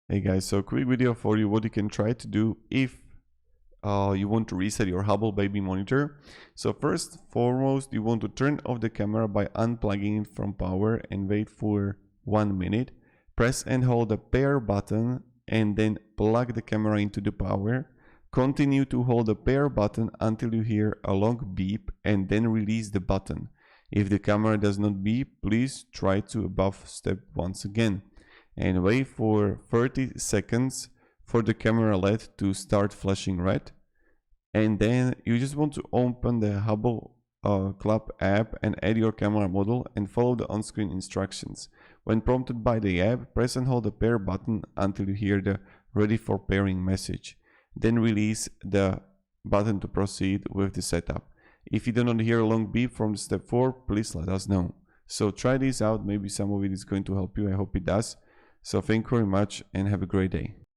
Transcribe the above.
Hey guys, so quick video for you what you can try to do if you want to reset your Hubble baby monitor. So first foremost, you want to turn off the camera by unplugging it from power and wait for 1 minute. Press and hold the pair button and then plug the camera into the power. Continue to hold the pair button until you hear a long beep and then release the button. If the camera does not beep, please try to above step once again and wait for 30 seconds for the camera LED to start flashing red. And then you just want to open the Hubble Club app and add your camera model and follow the on-screen instructions. When prompted by the app, press and hold the pair button until you hear the ready for pairing message. Then release the button to proceed with the setup. If you do not hear a long beep from step 4, please let us know. So try this out, maybe some of it is going to help you. I hope it does. So thank you very much and have a great day.